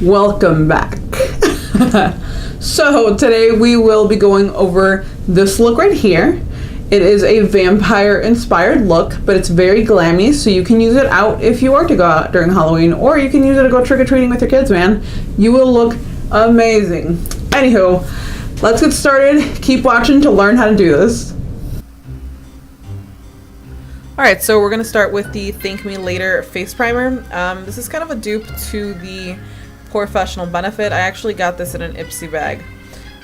Welcome back. So today we will be going over this look right here. It is a vampire inspired look, but it's very glammy, so you can use it out if you are to go out during Halloween, or you can use it to go trick-or-treating with your kids, man. You will look amazing. Anywho, let's get started. Keep watching to learn how to do this. Alright, so we're going to start with the Thank Me Later face primer. This is kind of a dupe to the Professional Benefit. I actually got this in an Ipsy bag.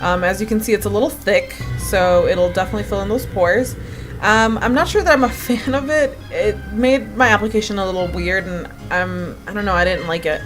As you can see, it's a little thick, so it'll definitely fill in those pores. I'm not sure that I'm a fan of it. It made my application a little weird, and I don't know, I didn't like it.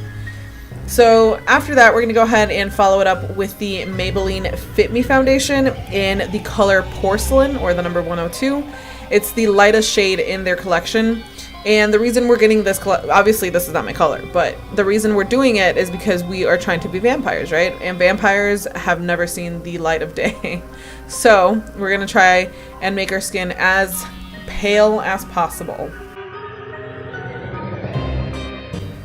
So after that, we're going to go ahead and follow it up with the Maybelline Fit Me Foundation in the color Porcelain, or the number 102. It's the lightest shade in their collection. And the reason we're getting this, obviously this is not my color, but the reason we're doing it is because we are trying to be vampires, right? And vampires have never seen the light of day. So we're going to try and make our skin as pale as possible.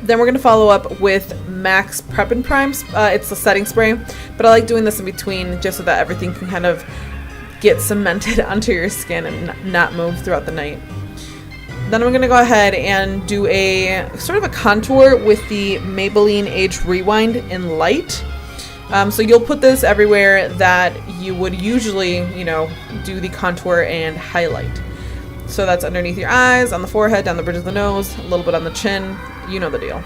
Then we're going to follow up with MAC's Prep and Prime. It's a setting spray, but I like doing this in between just so that everything can kind of get cemented onto your skin and not move throughout the night. Then I'm going to go ahead and do a sort of a contour with the Maybelline Age Rewind in Light. So you'll put this everywhere that you would usually, do the contour and highlight. So that's underneath your eyes, on the forehead, down the bridge of the nose, a little bit on the chin. You know the deal.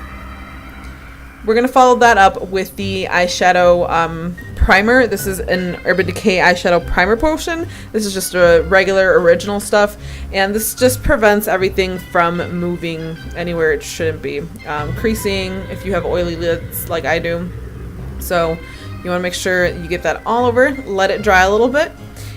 We're going to follow that up with the eyeshadow primer. This is an Urban Decay eyeshadow primer potion. This is just a regular original stuff, and this just prevents everything from moving anywhere it shouldn't be. Creasing if you have oily lids like I do. So you want to make sure you get that all over, let it dry a little bit.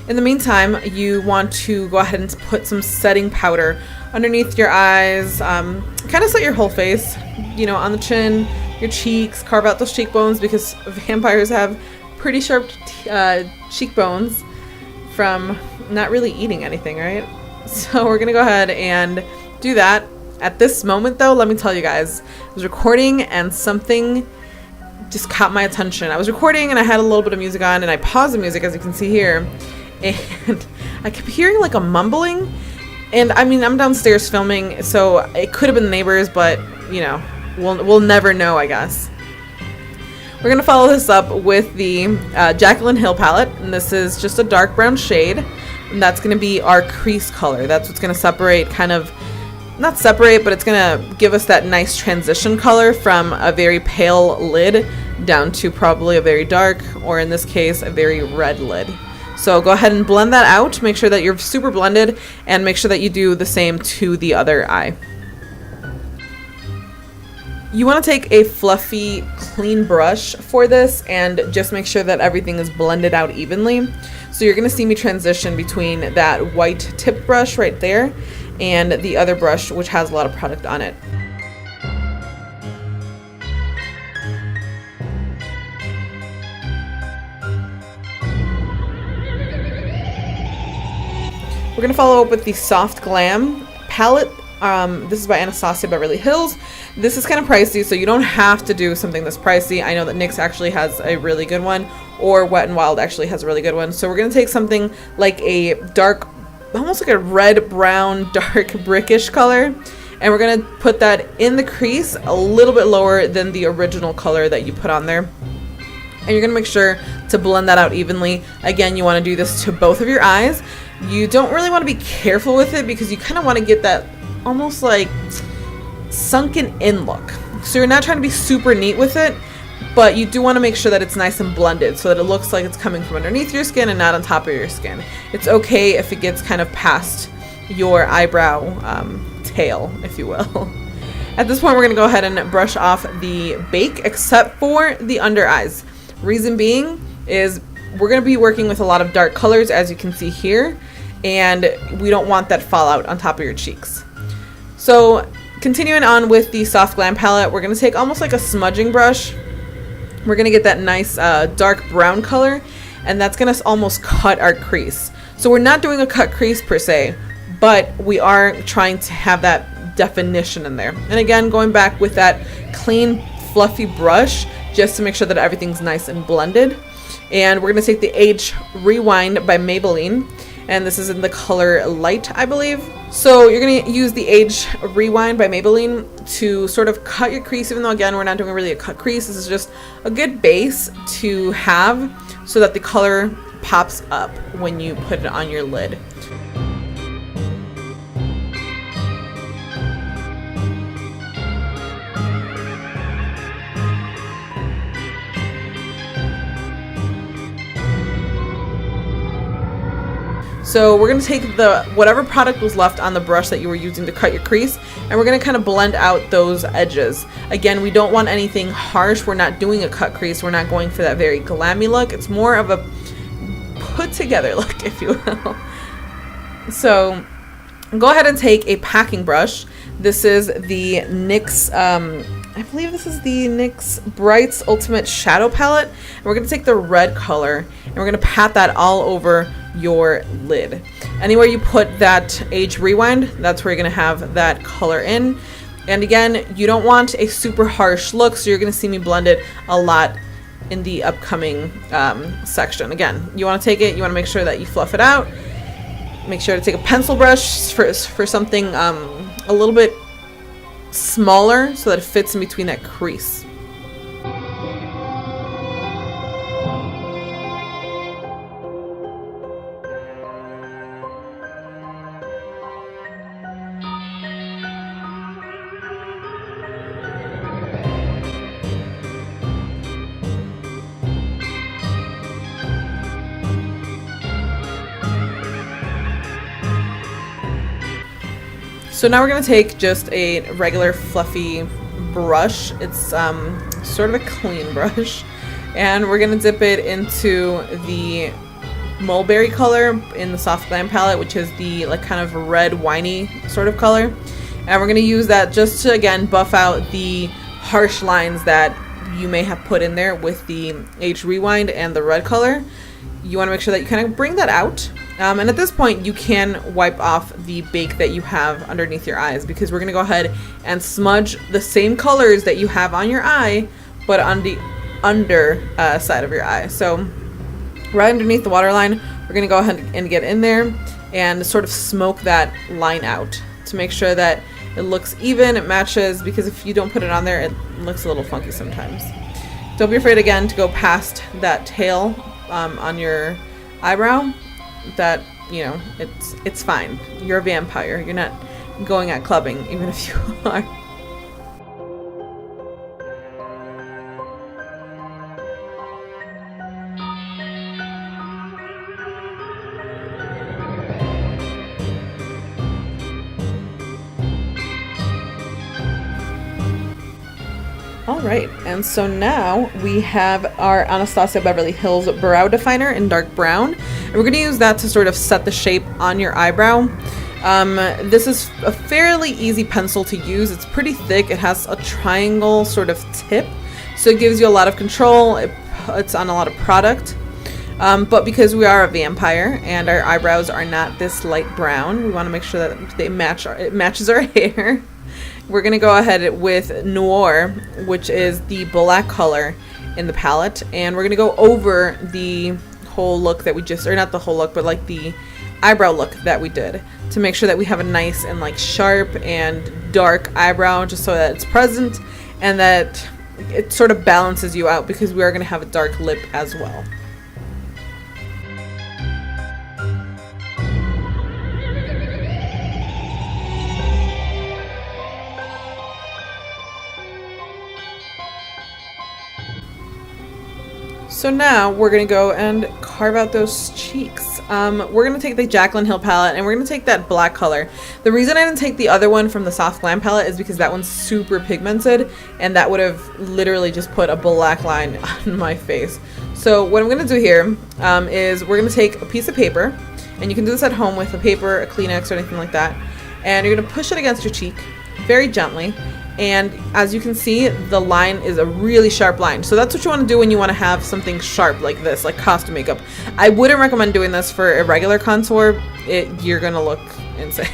In the meantime, you want to go ahead and put some setting powder underneath your eyes, kind of set your whole face, on the chin, your cheeks, carve out those cheekbones because vampires have pretty sharp cheekbones from not really eating anything, right? So we're gonna go ahead and do that. At this moment though, let me tell you guys, I was recording and something just caught my attention. I was recording and I had a little bit of music on, and I paused the music, as you can see here, and I kept hearing like a mumbling. And I mean, I'm downstairs filming, so it could have been the neighbors, but we'll never know, I guess. We're going to follow this up with the Jaclyn Hill palette, and this is just a dark brown shade, and that's going to be our crease color. That's what's going to separate, not separate, but it's going to give us that nice transition color from a very pale lid down to probably a very dark, or in this case, a very red lid. So go ahead and blend that out, make sure that you're super blended, and make sure that you do the same to the other eye. You want to take a fluffy, clean brush for this and just make sure that everything is blended out evenly. So you're going to see me transition between that white tip brush right there and the other brush, which has a lot of product on it. We're going to follow up with the Soft Glam palette. This is by Anastasia Beverly Hills. This is kind of pricey, so you don't have to do something this pricey. I know that NYX actually has a really good one, or Wet n Wild actually has a really good one. So we're going to take something like a dark, almost like a red-brown, dark brickish color, and we're going to put that in the crease a little bit lower than the original color that you put on there. And you're going to make sure to blend that out evenly. Again, you want to do this to both of your eyes. You don't really want to be careful with it because you kind of want to get that almost like sunken in look. So you're not trying to be super neat with it, but you do want to make sure that it's nice and blended so that it looks like it's coming from underneath your skin and not on top of your skin. It's okay if it gets kind of past your eyebrow tail, if you will. At this point, we're going to go ahead and brush off the bake, except for the under eyes. Reason being is we're going to be working with a lot of dark colors, as you can see here, and we don't want that fallout on top of your cheeks. So continuing on with the Soft Glam palette, we're going to take almost like a smudging brush. We're going to get that nice dark brown color, and that's going to almost cut our crease. So we're not doing a cut crease per se, but we are trying to have that definition in there. And again, going back with that clean, fluffy brush, just to make sure that everything's nice and blended. And we're going to take the Age Rewind by Maybelline, and this is in the color Light, I believe. So you're going to use the Age Rewind by Maybelline to sort of cut your crease, even though again we're not doing really a cut crease. This is just a good base to have so that the color pops up when you put it on your lid. So we're going to take whatever product was left on the brush that you were using to cut your crease, and we're going to kind of blend out those edges. Again, we don't want anything harsh. We're not doing a cut crease. We're not going for that very glammy look. It's more of a put together look, if you will. So go ahead and take a packing brush. This is the NYX, I believe this is the NYX Brights Ultimate Shadow Palette. And we're going to take the red color and we're going to pat that all over your lid. Anywhere you put that Age Rewind, that's where you're going to have that color in. And again, you don't want a super harsh look, so you're going to see me blend it a lot in the upcoming section. Again, you want to take it, you want to make sure that you fluff it out. Make sure to take a pencil brush for something a little bit smaller so that it fits in between that crease. So now we're going to take just a regular fluffy brush. It's sort of a clean brush. And we're going to dip it into the mulberry color in the Soft Glam palette, which is the like kind of red winey sort of color. And we're going to use that just to again buff out the harsh lines that you may have put in there with the Age Rewind and the red color. You want to make sure that you kind of bring that out. And at this point, you can wipe off the bake that you have underneath your eyes, because we're going to go ahead and smudge the same colors that you have on your eye, but on the under side of your eye. So right underneath the waterline, we're going to go ahead and get in there and sort of smoke that line out to make sure that it looks even, it matches, because if you don't put it on there, it looks a little funky sometimes. Don't be afraid again to go past that tail on your eyebrow. That, you know, it's fine. You're a vampire. You're not going out clubbing, even if you are. Alright, and so now we have our Anastasia Beverly Hills Brow Definer in dark brown. And we're going to use that to sort of set the shape on your eyebrow. This is a fairly easy pencil to use. It's pretty thick. It has a triangle sort of tip, so it gives you a lot of control. It's on a lot of product. But because we are a vampire and our eyebrows are not this light brown, we want to make sure that they it matches our hair. We're going to go ahead with Noir, which is the black color in the palette, and we're going to go over the whole look that we just, or not the whole look, but like the eyebrow look that we did, to make sure that we have a nice and like sharp and dark eyebrow, just so that it's present and that it sort of balances you out, because we are going to have a dark lip as well. So now we're going to go and carve out those cheeks. We're going to take the Jaclyn Hill palette and we're going to take that black color. The reason I didn't take the other one from the Soft Glam palette is because that one's super pigmented and that would have literally just put a black line on my face. So what I'm going to do here is we're going to take a piece of paper, and you can do this at home with a paper, a Kleenex, or anything like that, and you're going to push it against your cheek very gently. And as you can see, the line is a really sharp line. So that's what you want to do when you want to have something sharp like this, like costume makeup. I wouldn't recommend doing this for a regular contour. You're going to look insane.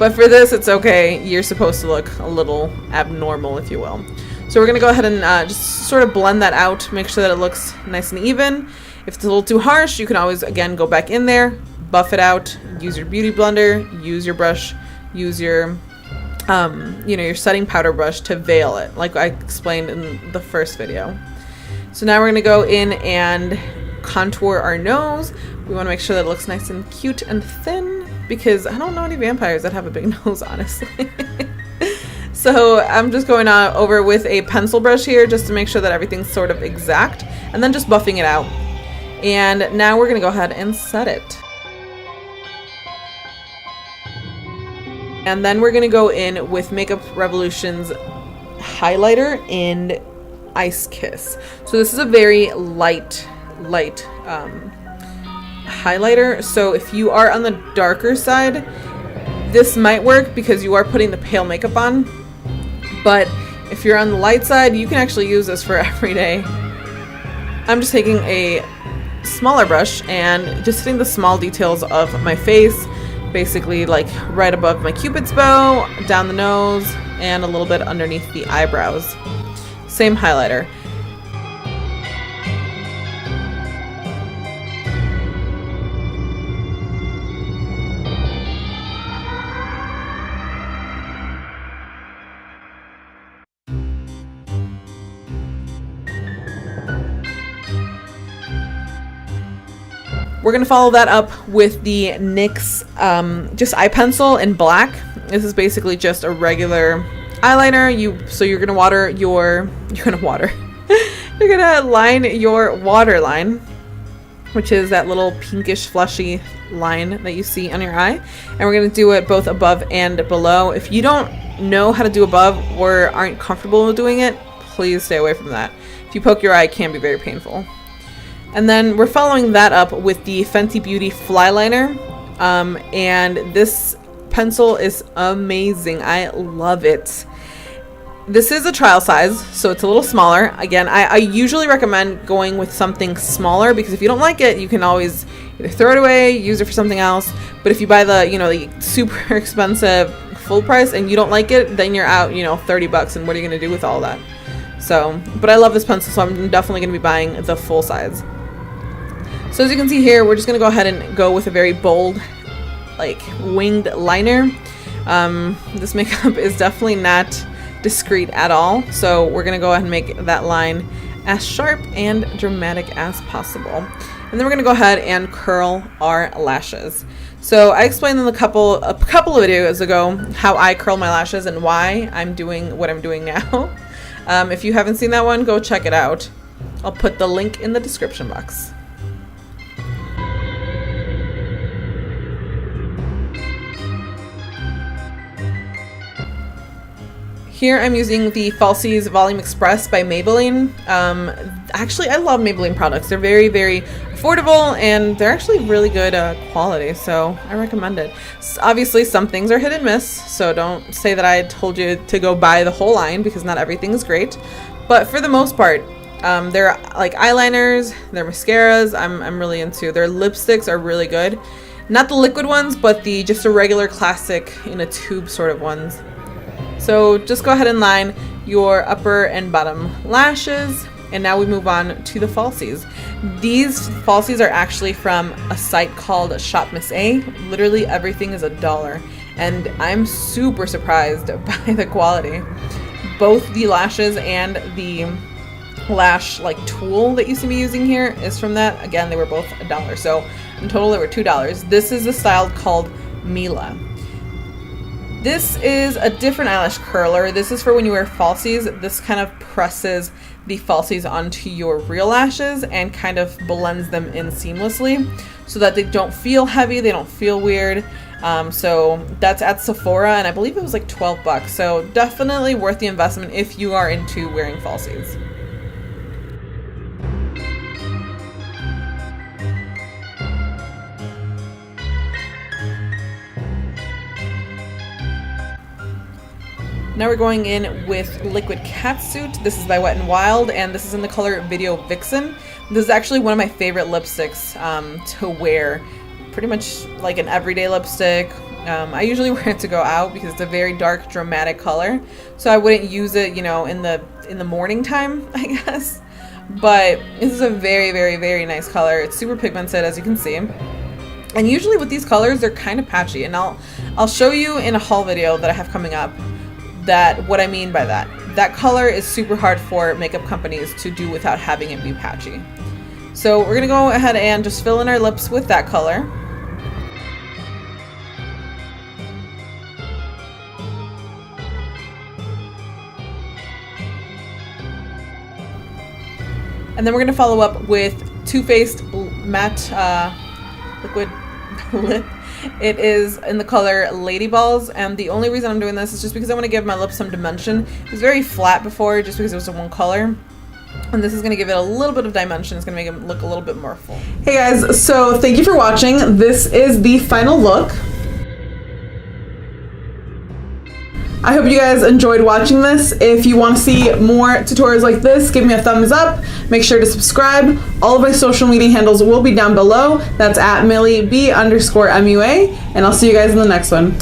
But for this, it's okay. You're supposed to look a little abnormal, if you will. So So we're going to go ahead and just sort of blend that out, make sure that it looks nice and even. If it's a little too harsh, you can always, again, go back in there, buff it out, use your beauty blender, use your brush, use your, you know, your setting powder brush to veil it, like I explained in the first video. So now we're going to go in and contour our nose. We want to make sure that it looks nice and cute and thin, because I don't know any vampires that have a big nose, honestly. So I'm just going over with a pencil brush here just to make sure that everything's sort of exact, and then just buffing it out. And now we're going to go ahead and set it. And then we're going to go in with Makeup Revolution's highlighter in Ice Kiss. So this is a very light highlighter. So if you are on the darker side, this might work because you are putting the pale makeup on. But if you're on the light side, you can actually use this for every day. I'm just taking a smaller brush and just hitting the small details of my face, basically like right above my cupid's bow, down the nose, and a little bit underneath the eyebrows. Same highlighter. We're going to follow that up with the NYX just eye pencil in black. This is basically just a regular eyeliner. So you're going to you're going to line your waterline, which is that little pinkish fleshy line that you see on your eye. And we're going to do it both above and below. If you don't know how to do above or aren't comfortable with doing it, please stay away from that. If you poke your eye, it can be very painful. And then we're following that up with the Fenty Beauty Fly Liner. And this pencil is amazing. I love it. This is a trial size, so it's a little smaller. Again, I usually recommend going with something smaller, because if you don't like it, you can always either throw it away, use it for something else. But if you buy the, you know, the super expensive full price and you don't like it, then you're out, you know, 30 bucks. And what are you going to do with all that? So, but I love this pencil, so I'm definitely going to be buying the full size. So as you can see here, we're just going to go ahead and go with a very bold, like, winged liner. This makeup is definitely not discreet at all. So we're going to go ahead and make that line as sharp and dramatic as possible. And then we're going to go ahead and curl our lashes. So I explained in a couple of videos ago how I curl my lashes and why I'm doing what I'm doing now. If you haven't seen that one, go check it out. I'll put the link in the description box. Here I'm using the Falsies Volume Express by Maybelline. Actually, I love Maybelline products. They're very, very affordable, and they're actually really good quality, so I recommend it. Obviously, some things are hit and miss, so don't say that I told you to go buy the whole line, because not everything is great. But for the most part, they're like eyeliners, they're mascaras, I'm really into. Their lipsticks are really good. Not the liquid ones, but the just a regular classic in a tube sort of ones. So just go ahead and line your upper and bottom lashes. And now we move on to the falsies. These falsies are actually from a site called Shop Miss A. Literally everything is $1. And I'm super surprised by the quality. Both the lashes and the lash like tool that you see me using here is from that. Again, they were both $1. So in total they were $2. This is a style called Mila. This is a different eyelash curler. This is for when you wear falsies. This kind of presses the falsies onto your real lashes and kind of blends them in seamlessly so that they don't feel heavy, they don't feel weird. So that's at Sephora, and I believe it was like 12 bucks. So definitely worth the investment if you are into wearing falsies. Now we're going in with Liquid Catsuit. This is by Wet n Wild, and this is in the color Video Vixen. This is actually one of my favorite lipsticks to wear. Pretty much like an everyday lipstick, I usually wear it to go out because it's a very dark, dramatic color. So I wouldn't use it, you know, in the morning time, I guess. But this is a very, very, very nice color. It's super pigmented, as you can see. And usually with these colors, they're kind of patchy. And I'll show you in a haul video that I have coming up what I mean by that. That color is super hard for makeup companies to do without having it be patchy. So we're gonna go ahead and just fill in our lips with that color. And then we're gonna follow up with Too Faced Matte Liquid Lip. It is in the color Lady Balls, and the only reason I'm doing this is just because I want to give my lips some dimension. It was very flat before just because it was a one color. And this is going to give it a little bit of dimension. It's going to make it look a little bit more full. Hey guys, so thank you for watching. This is the final look. I hope you guys enjoyed watching this. If you want to see more tutorials like this, give me a thumbs up. Make sure to subscribe. All of my social media handles will be down below. That's at MillieB_MUA. And I'll see you guys in the next one.